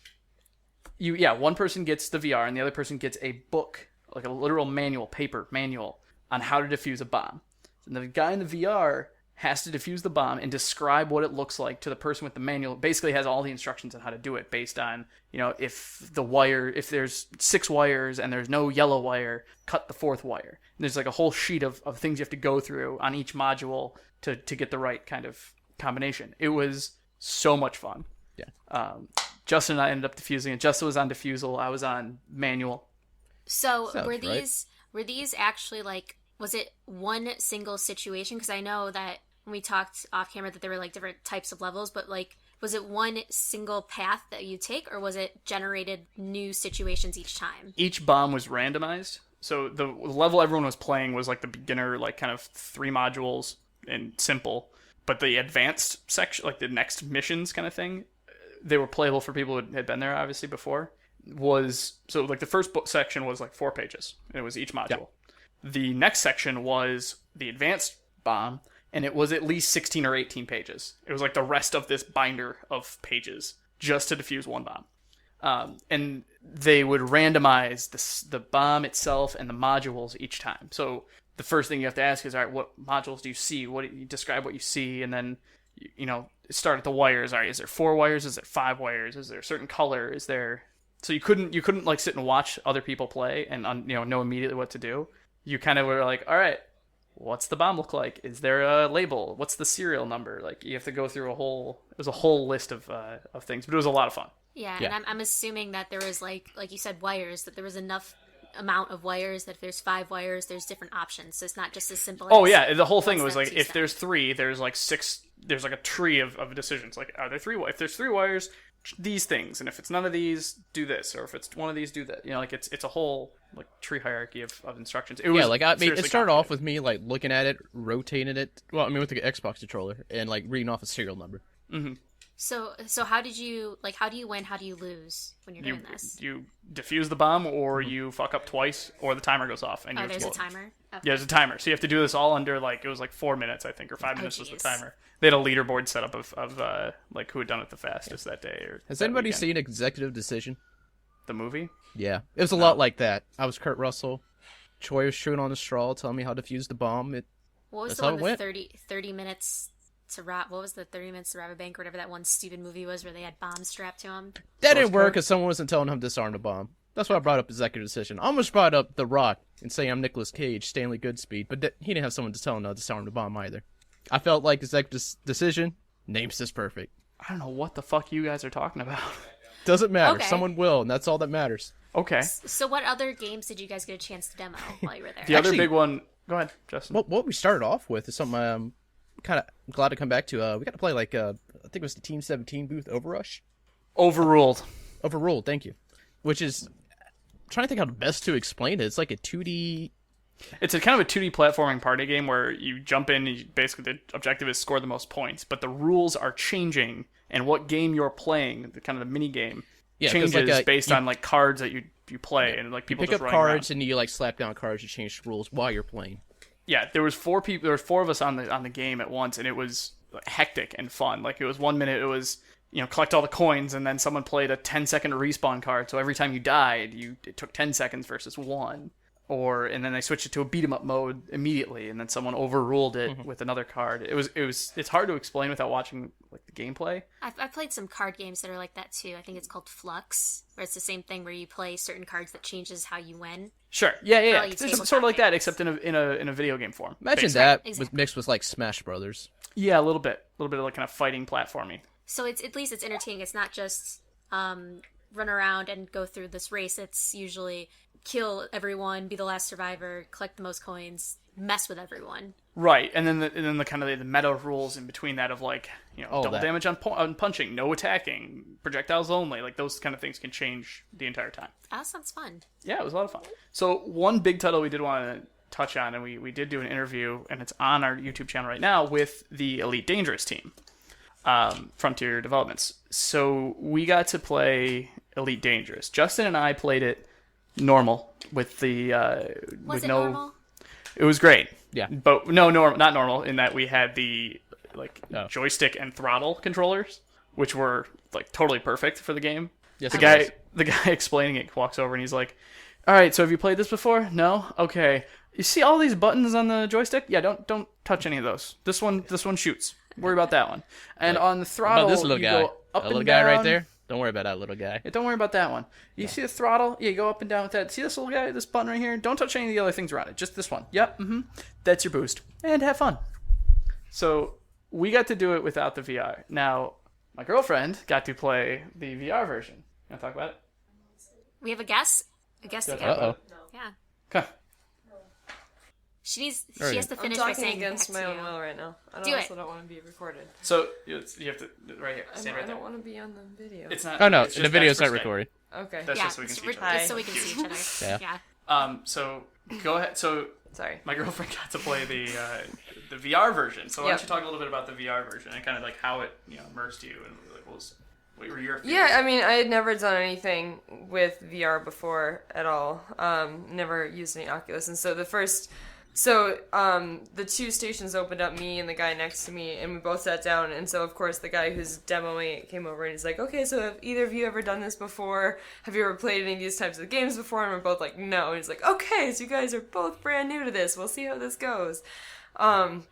person gets the VR and the other person gets a book, like a literal paper manual on how to defuse a bomb. And the guy in the VR has to defuse the bomb and describe what it looks like to the person with the manual. Basically has all the instructions on how to do it based on, if there's 6 wires and there's no yellow wire, cut the 4th wire. And there's like a whole sheet of things you have to go through on each module to get the right kind of combination. It was so much fun. Yeah. Justin and I ended up defusing it. Justin was on defusal. I was on manual. So Sounds were these actually like, was it one single situation? Because I know that when we talked off camera that there were like different types of levels, but like, was it one single path that you take, or was it generated new situations each time? Each bomb was randomized. So the level everyone was playing was like the beginner, like kind of 3 modules and simple. But the advanced section, like the next missions kind of thing, they were playable for people who had been there obviously before. So like the first section was like 4 pages. And it was each module. Yeah. The next section was the advanced bomb, and it was at least 16 or 18 pages. It was like the rest of this binder of pages just to defuse one bomb. And they would randomize the bomb itself and the modules each time. So the first thing you have to ask is, all right, what modules do you see? You describe what you see, and then start at the wires. All right, is there 4 wires? Is there 5 wires? Is there a certain color? Is there? So you couldn't like sit and watch other people play and know immediately what to do. You kind of were like, all right, what's the bomb look like? Is there a label? What's the serial number? Like you have to go through it was a whole list of things, but it was a lot of fun. Yeah. And I'm assuming that there was like you said, wires, that there was enough amount of wires that if there's 5 wires, there's different options. So it's not just as simple as... yeah, the whole thing was like, if there's 3, there's like 6, there's like a tree of decisions. Like, are there 3? If there's 3 wires, these things, and if it's none of these, do this, or if it's one of these, do that. Like it's a whole like tree hierarchy of instructions. It was it started off with me like looking at it, rotating it. Well, I mean with the Xbox controller and like reading off a serial number. Mm-hmm. So how do you win? How do you lose when you're doing this? You defuse the bomb, or you fuck up twice, or the timer goes off and you there's explode. a timer. Okay. Yeah, there's a timer. So you have to do this all under like it was like 4 minutes, I think, or 5 minutes was the timer. They had a leaderboard set up of like who had done it the fastest that day. Or has anybody seen Executive Decision? The movie? Yeah, it was a lot like that. I was Kurt Russell. Troy was chewing on a straw, telling me how to defuse the bomb. What was the one with 30 minutes to rob? What was the 30 minutes to rob a bank or whatever that one stupid movie was where they had bombs strapped to them? That didn't work because someone wasn't telling him to disarm the bomb. That's why I brought up Executive Decision. I almost brought up The Rock and saying I'm Nicolas Cage, Stanley Goodspeed, but he didn't have someone to tell him to disarm the bomb either. I felt like Executive Decision, name's just perfect. I don't know what the fuck you guys are talking about. Doesn't matter. Okay. Someone will, and that's all that matters. Okay. So what other games did you guys get a chance to demo while you were there? The other big one... Go ahead, Justin. What we started off with is something I'm kind of glad to come back to. We got to play like, I think it was the Team 17 booth, Overrush. Overruled, thank you. Which is... I'm trying to think how best to explain it. It's like a 2D... It's a kind of a 2D platforming party game where you jump in and basically the objective is score the most points, but the rules are changing, and what game you're playing, the kind of the mini game, changes based on like cards that you play, and like people you pick just up running cards around. and you like slap down cards to change the rules while you're playing. Yeah, there was 4 people. There was 4 of us on the game at once, and it was hectic and fun. Like it was 1 minute, it was collect all the coins, and then someone played a 10-second respawn card, so every time you died, it took 10 seconds versus 1. And then they switched it to a beat 'em up mode immediately, and then someone overruled it with another card. It's hard to explain without watching like the gameplay. I've played some card games that are like that too. I think it's called Flux, where it's the same thing where you play certain cards that changes how you win. Sure, yeah. Like It's sort of like that, except in a video game form. Imagine basically. that Exactly. was mixed with like Smash Brothers. Yeah, a little bit of like kind of fighting platforming. So it's at least it's entertaining. It's not just run around and go through this race. It's usually kill everyone, be the last survivor, collect the most coins, mess with everyone. Right, and then the kind of the meta rules in between that of like double damage on punching, no attacking, projectiles only, like those kind of things can change the entire time. That sounds fun. Yeah, it was a lot of fun. So one big title we did want to touch on, and we did do an interview, and it's on our YouTube channel right now with the Elite Dangerous team, Frontier Developments. So we got to play Elite Dangerous. Justin and I played it normal with the Was with it no. normal? It was great. Yeah. But not normal in that we had the joystick and throttle controllers, which were like totally perfect for the game. Yes, the guy explaining it walks over and he's like, "All right, so have you played this before? No? Okay. You see all these buttons on the joystick? Yeah, don't touch any of those. This one shoots. Worry about that one. And on the throttle, about this little you guy? go up That little and guy down. right there? Don't worry about that little guy. Yeah, don't worry about that one. You see the throttle? Yeah, you go up and down with that. See this little guy, this button right here? Don't touch any of the other things around it. Just this one. Yep, That's your boost. And have fun. So we got to do it without the VR. Now, my girlfriend got to play the VR version. You want to talk about it? We have a guest. A guest again. Uh-oh. Yeah. Okay. She has to finish by I'm talking saying against back my to own you. will right now. I Do also it. don't want to be recorded. So you have to right here. Stand I right there. don't want to be on the video. It's not. Oh, no. it's The just video's that's not for Skype. recorded. Okay. That's Yeah, just so we can see each other. just so we can see each other. Yeah. Yeah. So go ahead. So Sorry. my girlfriend got to play the VR version. So why Yep. don't you talk a little bit about the VR version and kind of like how it immersed you and like what were your feelings? Yeah, I mean, I had never done anything with VR before at all. Never used any Oculus, and so the two stations opened up, me and the guy next to me, and we both sat down. And so, of course, the guy who's demoing it came over and he's like, "Okay, so have either of you ever done this before? Have you ever played any of these types of games before?" And we're both like, "No." And he's like, "Okay, so you guys are both brand new to this. We'll see how this goes." And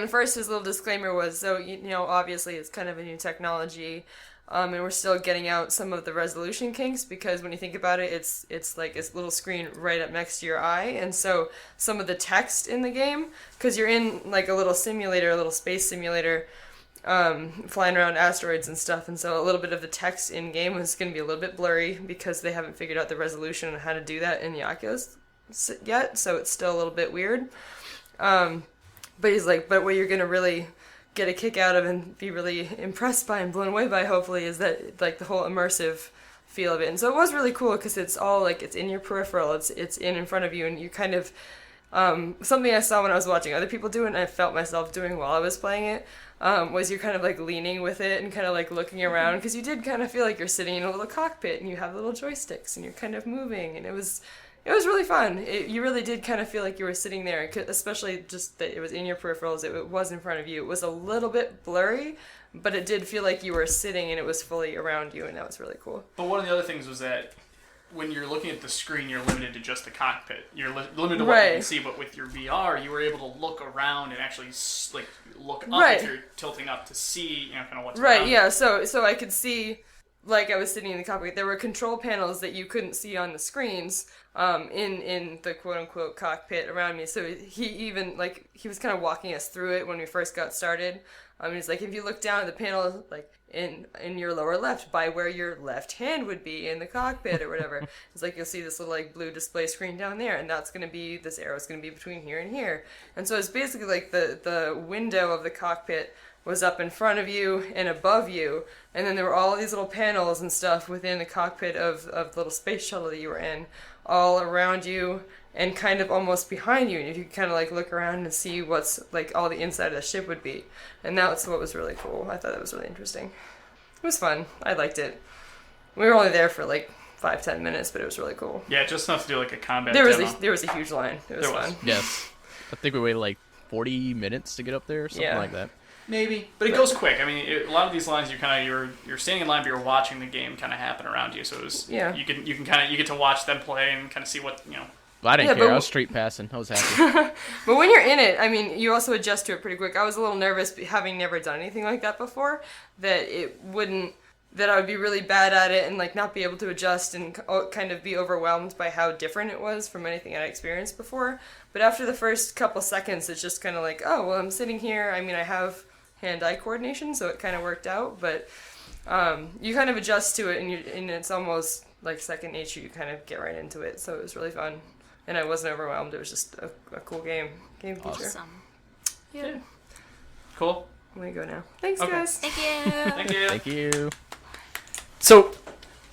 first, his little disclaimer was, so, obviously it's kind of a new technology, and we're still getting out some of the resolution kinks, because when you think about it, it's like this little screen right up next to your eye, and so some of the text in the game, because you're in like a little simulator, a little space simulator, flying around asteroids and stuff, and so a little bit of the text in game is going to be a little bit blurry because they haven't figured out the resolution on how to do that in the Oculus yet, so it's still a little bit weird. But he's like, but what you're going to really get a kick out of and be really impressed by and blown away by, hopefully, is that, like, the whole immersive feel of it. And so it was really cool because it's all, like, it's in your peripheral, it's in front of you, and you kind of, something I saw when I was watching other people do it, and I felt myself doing while I was playing it, was you're kind of, like, leaning with it and kind of, like, looking around, because you did kind of feel like you're sitting in a little cockpit, and you have little joysticks, and you're kind of moving, and it was really fun. You really did kind of feel like you were sitting there, especially just that it was in your peripherals, it was in front of you. It was a little bit blurry, but it did feel like you were sitting and it was fully around you, and that was really cool. But one of the other things was that when you're looking at the screen, you're limited to just the cockpit. You're limited to what you can see, but with your VR, you were able to look around and actually look up if you're tilting up to see kind of what's around. Right, yeah, so I could see, like I was sitting in the cockpit, there were control panels that you couldn't see on the screens, in the quote-unquote cockpit around me. So he even, like, he was kind of walking us through it when we first got started. He's like, if you look down at the panel, like, in your lower left, by where your left hand would be in the cockpit or whatever, it's like, you'll see this little, like, blue display screen down there, and that's going to be, this arrow's going to be between here and here. And so it's basically like the window of the cockpit was up in front of you and above you, and then there were all these little panels and stuff within the cockpit of the little space shuttle that you were in, all around you and kind of almost behind you, and you could kind of like look around and see what's like all the inside of the ship would be, and that's what was really cool. I thought that was really interesting. It was fun. I liked it. We were only there for like 5-10 minutes, but it was really cool. Yeah, just enough to do like a combat there demo. There was a huge line. It was fun. Yes. I think we waited like 40 minutes to get up there or something like that. Maybe, but it goes quick. I mean, a lot of these lines, you're standing in line, but you're watching the game kind of happen around you. So it was, you get to watch them play and kind of see what Well, I didn't care. I was street passing. I was happy. But when you're in it, I mean, you also adjust to it pretty quick. I was a little nervous, having never done anything like that before, that I would be really bad at it and like not be able to adjust and kind of be overwhelmed by how different it was from anything I'd experienced before. But after the first couple seconds, it's just kind of like, oh, well, I'm sitting here. I mean, I have hand-eye coordination, so it kind of worked out. But you kind of adjust to it, and it's almost like second nature. You kind of get right into it. So it was really fun. And I wasn't overwhelmed. It was just a cool game feature. Awesome. Yeah. Cool. I'm gonna go now. Thanks, Okay. guys. Thank you. Thank you. Thank you. So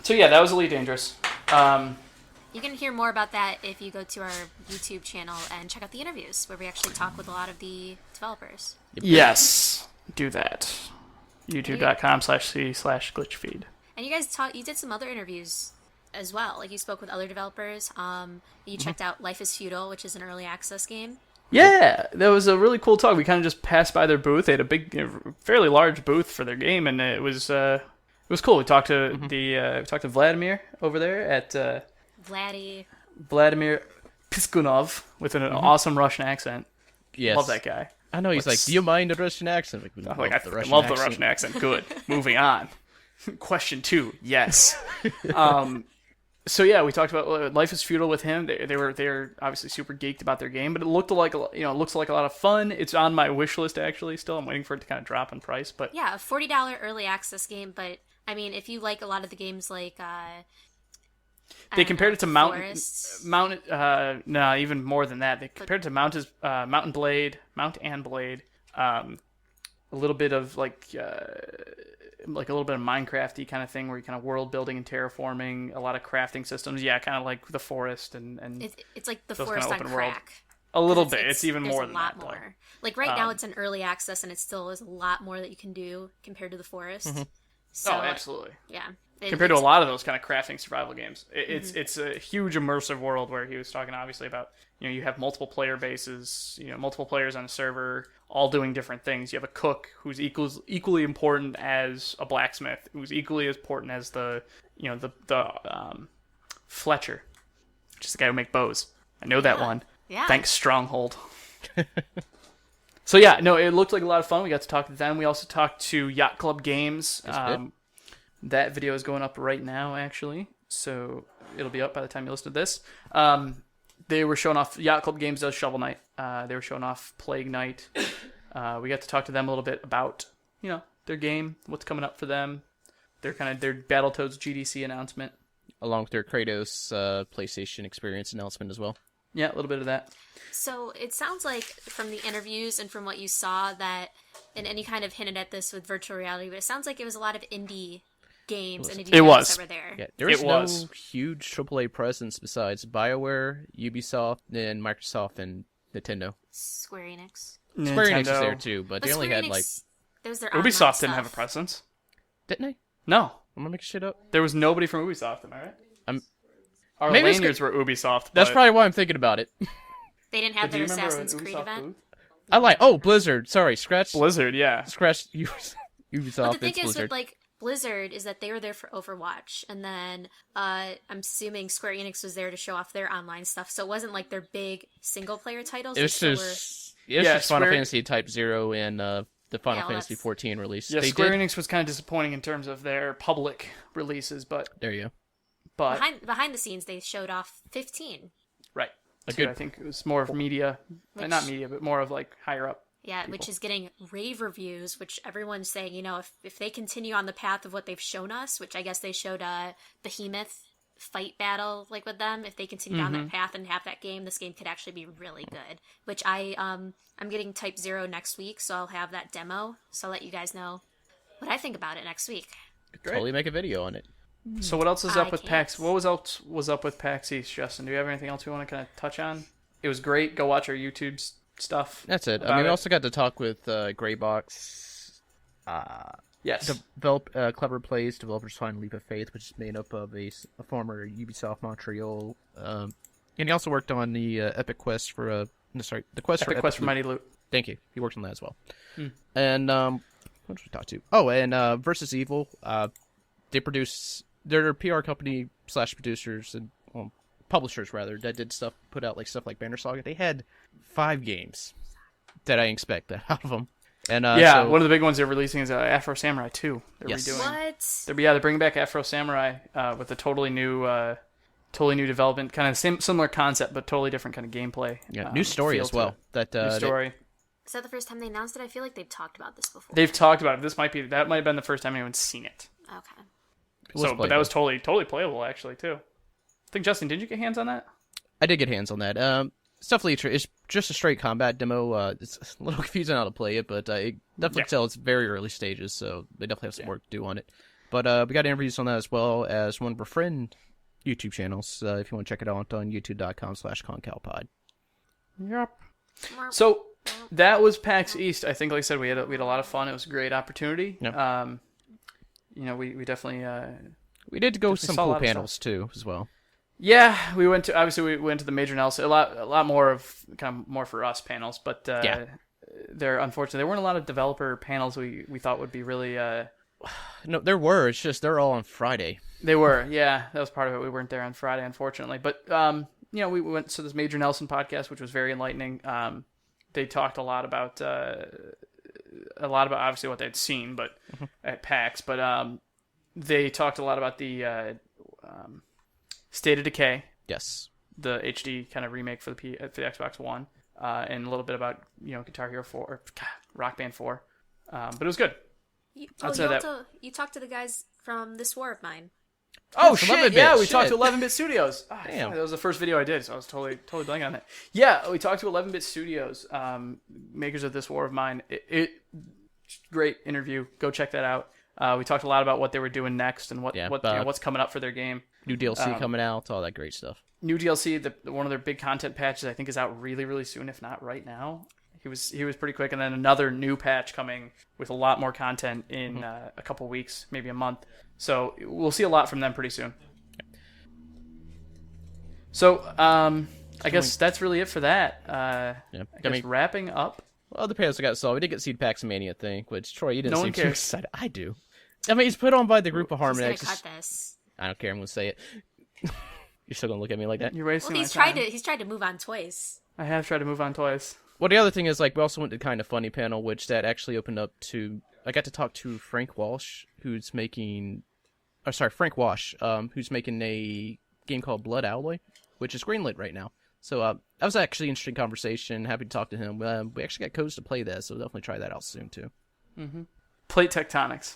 yeah, that was Elite Dangerous. You can hear more about that if you go to our YouTube channel and check out the interviews where we actually talk with a lot of the developers. Yes, do that. YouTube.com/c/GlitchFeed. And you did some other interviews as well. Like you spoke with other developers. You checked out Life is Feudal, which is an early access game. Yeah, that was a really cool talk. We kind of just passed by their booth. They had a big, fairly large booth for their game, and it was cool. We talked to Vladimir over there at Vladdy. Vladimir Piskunov with an awesome Russian accent. Yes. Love that guy. I know, he's like, do you mind the Russian accent? Like, I'm like, I love the Russian accent. Good. Moving on. Question 2. Yes. So yeah, we talked about Life is Feudal with him. They're obviously super geeked about their game, but it looked like it looks like a lot of fun. It's on my wish list actually. Still, I'm waiting for it to kind of drop in price. But yeah, a $40 early access game. But I mean, if you like a lot of the games like they compared it to Forest. No, even more than that. They compared it to Mount and Blade, a little bit of like a little bit of Minecraft-y kind of thing where you kind of world building and terraforming, a lot of crafting systems. Yeah, kind of like the Forest and it's like the those Forest kind on of open world. crack. A little bit. It's even more a than lot that. more. Though. Like right now, it's an early access, and it still is a lot more that you can do compared to the Forest. Mm-hmm. So, Oh, absolutely. Yeah. Compared to a lot of those kind of crafting survival games, it's a huge immersive world where he was talking obviously about you have multiple player bases, multiple players on a server, all doing different things. You have a cook who's equally important as a blacksmith, who's equally as important as the Fletcher, which is the guy who make bows. I know that one. Yeah. Thanks, Stronghold. So yeah, no, it looked like a lot of fun. We got to talk to them. We also talked to Yacht Club Games. That video is going up right now, actually, so it'll be up by the time you listen to this. They were showing off. Yacht Club Games does Shovel Knight. They were showing off Plague Knight. We got to talk to them a little bit about their game, what's coming up for them, their Battletoads GDC announcement, along with their Kratos PlayStation Experience announcement as well. Yeah, a little bit of that. So it sounds like from the interviews and from what you saw that, and you kind of hinted at this with virtual reality, but it sounds like it was a lot of indie games and indie titles that were there. Yeah, there was no huge AAA presence besides BioWare, Ubisoft, and Microsoft and Nintendo. Square Enix. Square Enix was there too, but they only had like there's their Ubisoft didn't have a presence. Didn't they? No. I'm gonna make shit up. There was nobody from Ubisoft, am I right? Our maybe lanyards were Ubisoft. That's probably why I'm thinking about it. They didn't have their Assassin's Creed event. I like Blizzard. Sorry, scratch Blizzard. Yeah, scratch Ubisoft. But the thing is Blizzard. with like Blizzard is that they were there for Overwatch, and then I'm assuming Square Enix was there to show off their online stuff. So it wasn't like their big single player titles. It was just Final Fantasy Type 0 and the Final Fantasy 14 release. Yeah, Square Enix was kind of disappointing in terms of their public releases, but there you go. But behind the scenes, they showed off 15. Right. I think it was more of media, not media, but more of like higher up. Yeah, people. Which is getting rave reviews, which everyone's saying, if they continue on the path of what they've shown us, which I guess they showed Behemoth fight battle like with them, if they continue down that path and have that game, this game could actually be really good. Which I'm getting Type 0 next week, so I'll have that demo, so I'll let you guys know what I think about it next week. Totally make a video on it. So what else is up with PAX? What was up with PAX East, Justin? Do you have anything else we want to kind of touch on? It was great. Go watch our YouTube stuff. That's it. I mean, we also got to talk with Greybox. Yes. Clever Plays, developers find Leap of Faith, which is made up of a former Ubisoft Montreal. And he also worked on the Epic Quest for the quest for Mighty Loot. Thank you. He worked on that as well. And what did we talk to? Oh, and Versus Evil. They produce. They're a PR company / producers and publishers rather that did put out stuff like Banner Saga. They had 5 games that I expect that out of them. And one of the big ones they're releasing is Afro Samurai 2. They're redoing. What? They're bringing back Afro Samurai with a totally new development, kind of similar concept, but totally different kind of gameplay. Yeah, new story as well. New story. Is that the first time they announced it? I feel like they've talked about this before. They've talked about it. That might have been the first time anyone's seen it. Okay. But that was totally playable actually too. I think Justin, did you get hands on that? I did get hands on that. It's definitely it's just a straight combat demo. It's a little confusing how to play it, but it definitely tell it's very early stages, so they definitely have some work to do on it. But we got interviews on that as well as one of our friend YouTube channels. If you want to check it out on youtube.com/concalpod. Yep. So that was PAX East. I think, like I said, we had a lot of fun. It was a great opportunity. Yep. We definitely we did go some cool panels too as well. Yeah, we went to the major analysis. A lot more for us panels, but there unfortunately there weren't a lot of developer panels we thought would be really. No, there were. It's just they're all on Friday. They were, yeah. That was part of it. We weren't there on Friday, unfortunately. But we went to this Major Nelson podcast, which was very enlightening. They talked a lot about obviously what they'd seen, but at PAX, but they talked a lot about the State of Decay. Yes. The HD kind of remake for the Xbox One, and a little bit about Guitar Hero 4 or Rock Band 4, but it was good. You talked to the guys from This War of Mine. Oh shit! Yeah, we Shit. talked to 11-Bit Studios. Oh, Damn. That was the first video I did, so I was totally blanking on that. Yeah, we talked to 11-Bit Studios, makers of This War of Mine. Great interview. Go check that out. We talked a lot about what they were doing next and what's coming up for their game. New DLC coming out, all that great stuff. New DLC, one of their big content patches, I think, is out really, really soon, if not right now. He was pretty quick, and then another new patch coming with a lot more content in a couple weeks, maybe a month. So we'll see a lot from them pretty soon. So I guess that's really it for that. I guess wrapping up. Well, the panels got solved. We did get Seed Pax Mania thing, which Troy, you didn't No seem one too cares. excited. I do. I mean, it's put on by the group of He's Harmonics. gonna cut this. I don't care. I'm gonna say it. You're still gonna look at me like that. You're wasting Well, my time. he's tried to move on twice. I have tried to move on twice. Well, the other thing is, like, we also went to Kind of Funny panel, which that actually opened up to. I got to talk to Frank Walsh, who's making. Frank Wash, who's making a game called Blood Alloy, which is greenlit right now. So that was actually an interesting conversation. Happy to talk to him. We actually got codes to play that, so we'll definitely try that out soon too. Mm-hmm. Plate Tectonics.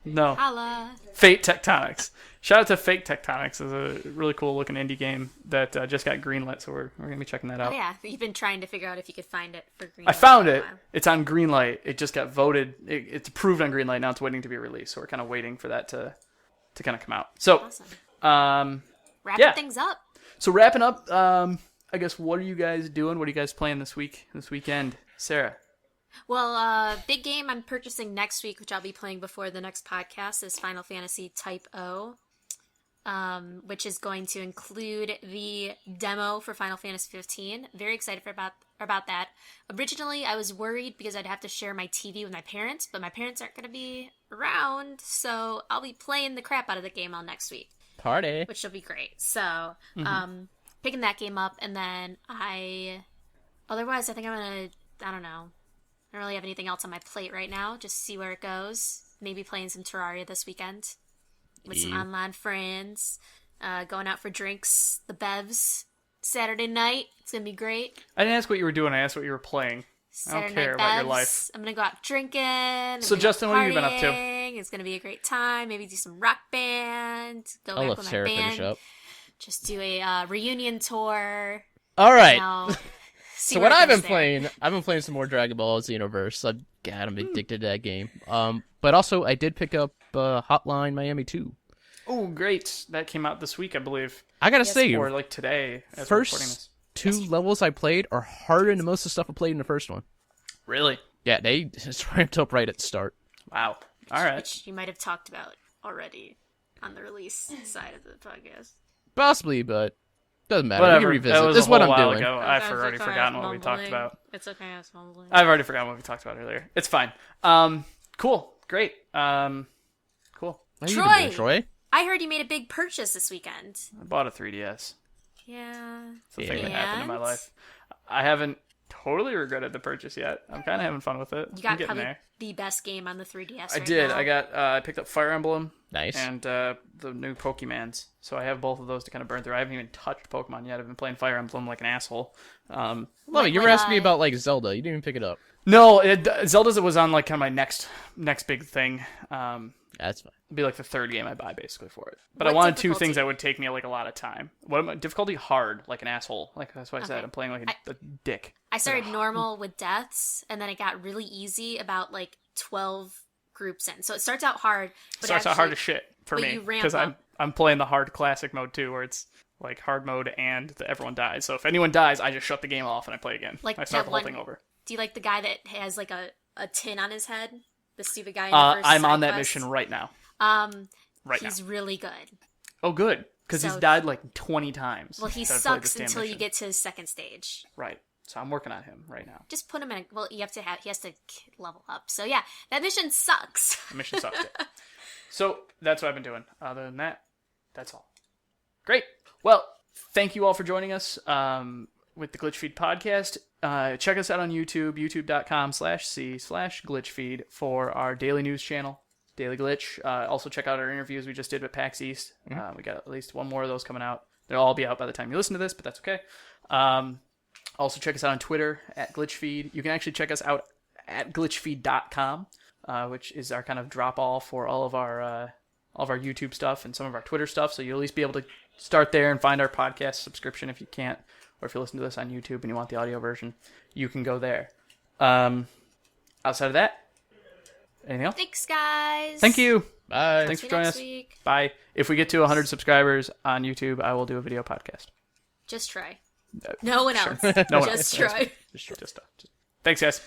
No. Holla. Fate Tectonics. Shout out to Fake Tectonics. It's a really cool looking indie game that just got greenlit, so we're going to be checking that out. Oh yeah, you've been trying to figure out if you could find it for Green. I found it. It's on Greenlight. It just got voted. It's approved on Greenlight. Now it's waiting to be released, so we're kind of waiting for that to kind of come out. So, Awesome. Wrapping things up. So wrapping up, I guess, what are you guys doing? What are you guys playing this weekend? Sarah? Well, big game I'm purchasing next week, which I'll be playing before the next podcast, is Final Fantasy Type O, which is going to include the demo for Final Fantasy 15. Very excited about that. Originally, I was worried because I'd have to share my TV with my parents, but my parents aren't going to be around, so I'll be playing the crap out of the game all next week. Party. Which will be great. So, picking that game up, and then otherwise, I think I'm going to, I don't know. I don't really have anything else on my plate right now. Just see where it goes. Maybe playing some Terraria this weekend with some online friends. Going out for drinks, the Bevs, Saturday night. It's going to be great. I didn't ask what you were doing. I asked what you were playing. Saturday I don't care night about your Bevs. life. I'm going to go out drinking. So, Justin, what have you been up to? It's going to be a great time. Maybe do some rock band. Go I'll back let with Sarah my band. finish up. Just do a reunion tour. All right. You know, So what I've been playing some more Dragon Ball Xenoverse. I'm addicted to that game. But also I did pick up Hotline Miami 2. Oh, great. That came out this week, I believe. I gotta say, Or like today, as we're recording this. first two levels I played are harder than most of the stuff I played in the first one. Really? Yeah, they just ramped up right at the start. Wow. All right. Which you might have talked about already on the release side of the podcast. Possibly, but doesn't matter. Whatever. We can revisit. That was this is a what whole I'm while doing. ago. I've already forgotten what we talked about. It's okay, I was mumbling. I've already forgotten what we talked about earlier. It's fine. Cool. Great. Cool. What are you doing, Troy? I heard you made a big purchase this weekend. I bought a 3DS. Yeah. It's a thing that happened in my life. I haven't totally regretted the purchase yet. I'm kind of having fun with it. You got I'm getting probably there. the best game on the 3DS I right did. now. I picked up Fire Emblem. Nice. And the new Pokemons. So I have both of those to kind of burn through. I haven't even touched Pokemon yet. I've been playing Fire Emblem like an asshole. Love it. You were asking me about like Zelda. You didn't even pick it up. No, Zelda's was on like kind of my next big thing. That's fine. It'd be like the third game I buy basically for it. But What I wanted two difficulty? things that would take me like a lot of time. What am I? Difficulty hard, like an asshole. Like that's what I said. Okay. I'm playing like a dick. I started normal with deaths, and then it got really easy about like 12 groups in. So it starts out hard. But Starts out hard as shit for but me you ramp because up. I'm playing the hard classic mode too, where it's like hard mode and everyone dies. So if anyone dies, I just shut the game off and I play again. Like I start that the whole one- thing over. Do you like the guy that has like a tin on his head? The stupid guy in the first I'm on side that quest? mission right now. He's really good. Oh, good. Because he's So- died like 20 times. Well, he that I've played sucks this damn until you mission. get to his second stage. Right. So I'm working on him right now. Just put him in. He has to level up. So yeah, that mission sucks. The mission sucks. So that's what I've been doing. Other than that, that's all. Great. Well, thank you all for joining us with the GlitchFeed podcast. Check us out on YouTube, youtube.com/c/GlitchFeed for our daily news channel, Daily Glitch. Also check out our interviews we just did with PAX East. We got at least one more of those coming out. They'll all be out by the time you listen to this, but that's okay. Also check us out on Twitter at GlitchFeed. You can actually check us out at glitchfeed.com, which is our kind of drop-all for all of our YouTube stuff and some of our Twitter stuff. So you'll at least be able to start there and find our podcast subscription if you can't, or if you listen to this on YouTube and you want the audio version, you can go there. Outside of that, anything else? Thanks, guys. Thank you. Bye. Thanks See for you joining next us. week. Bye. If we get to 100 subscribers on YouTube, I will do a video podcast. Just try. No one else. No one Just try. Just thanks, guys.